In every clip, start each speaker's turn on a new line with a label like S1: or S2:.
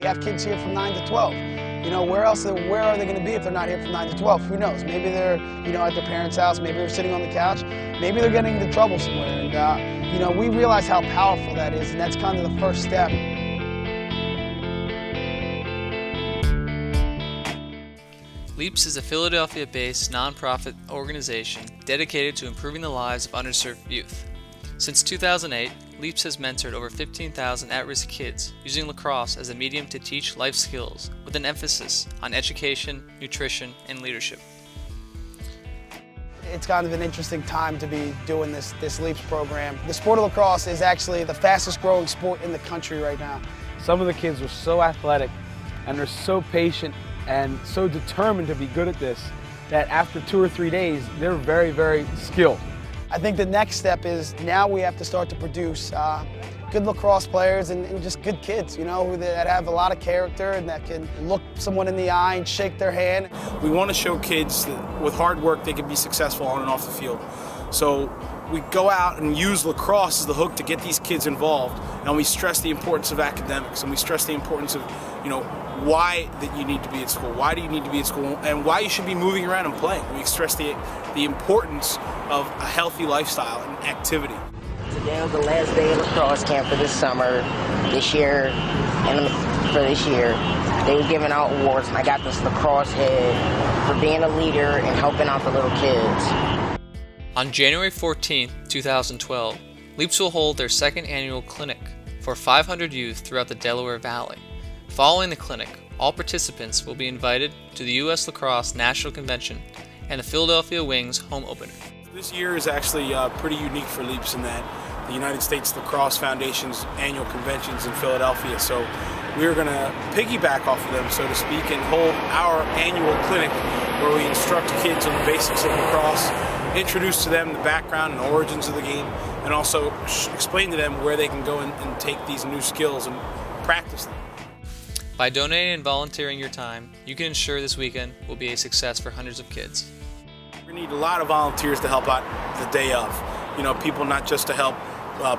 S1: You have kids here from 9 to 12. You know, where are they going to be if they're not here from 9 to 12? Who knows? Maybe they're, at their parents' house. Maybe they're sitting on the couch. Maybe they're getting into trouble somewhere. And, we realize how powerful that is, and that's kind of the first step.
S2: LEAPS is a Philadelphia-based nonprofit organization dedicated to improving the lives of underserved youth. Since 2008, LEAPS has mentored over 15,000 at-risk kids using lacrosse as a medium to teach life skills with an emphasis on education, nutrition, and leadership.
S1: It's kind of an interesting time to be doing this LEAPS program. The sport of lacrosse is actually the fastest growing sport in the country right now.
S3: Some of the kids are so athletic and they're so patient and so determined to be good at this that after 2 or 3 days, they're very, very skilled.
S1: I think the next step is now we have to start to produce good lacrosse players and just good kids, that have a lot of character and that can look someone in the eye and shake their hand.
S4: We want to show kids that with hard work they can be successful on and off the field. So we go out and use lacrosse as the hook to get these kids involved, and we stress the importance of academics, and we stress the importance of, why that you need to be at school, why do you need to be at school, and why you should be moving around and playing. We stress the importance of a healthy lifestyle and activity.
S5: Today was the last day of lacrosse camp for this summer, this year, and for this year. They were giving out awards, and I got this lacrosse head for being a leader and helping out the little kids.
S2: On January 14, 2012, LEAPS will hold their second annual clinic for 500 youth throughout the Delaware Valley. Following the clinic, all participants will be invited to the U.S. Lacrosse National Convention and the Philadelphia Wings home opener.
S4: This year is actually pretty unique for LEAPS in that the United States Lacrosse Foundation's annual convention's in Philadelphia, so we're going to piggyback off of them, so to speak, and hold our annual clinic where we instruct kids on the basics of lacrosse, introduce to them the background and origins of the game, and also explain to them where they can go and take these new skills and practice them.
S2: By donating and volunteering your time, you can ensure this weekend will be a success for hundreds of kids.
S4: We need a lot of volunteers to help out the day of. People not just to help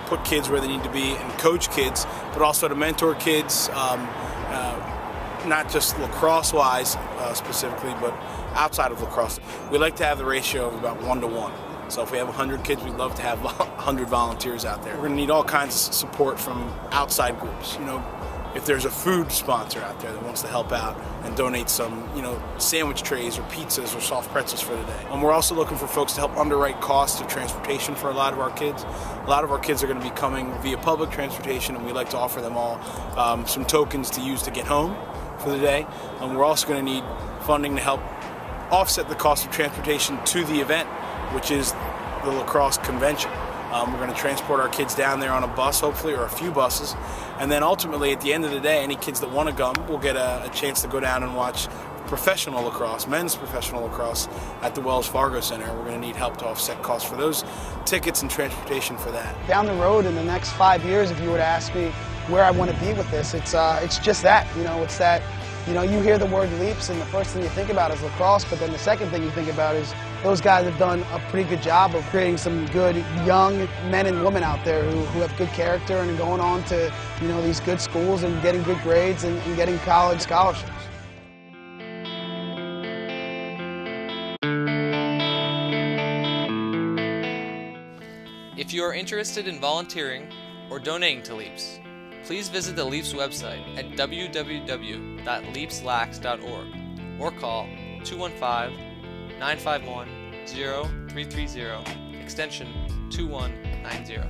S4: put kids where they need to be and coach kids, but also to mentor kids, not just lacrosse-wise specifically, but outside of lacrosse. We like to have the ratio of about 1 to 1. So if we have 100 kids, we'd love to have 100 volunteers out there. We're going to need all kinds of support from outside groups. If there's a food sponsor out there that wants to help out and donate some, sandwich trays or pizzas or soft pretzels for the day. And we're also looking for folks to help underwrite costs of transportation for a lot of our kids. A lot of our kids are going to be coming via public transportation, and we like to offer them all some tokens to use to get home for the day. And we're also going to need funding to help offset the cost of transportation to the event, which is the lacrosse convention. We're going to transport our kids down there on a bus, hopefully, or a few buses. And then ultimately, at the end of the day, any kids that want to come will get a chance to go down and watch professional lacrosse, men's professional lacrosse, at the Wells Fargo Center. We're going to need help to offset costs for those tickets and transportation for that.
S1: Down the road in the next 5 years, if you were to ask me where I want to be with this, it's just that. It's that, you hear the word LEAPS, and the first thing you think about is lacrosse, but then the second thing you think about is those guys have done a pretty good job of creating some good young men and women out there who have good character and going on to these good schools and getting good grades and getting college scholarships.
S2: If you are interested in volunteering or donating to LEAPS, please visit the LEAPS website at www.leapslax.org or call 215-951-0330, extension 2190.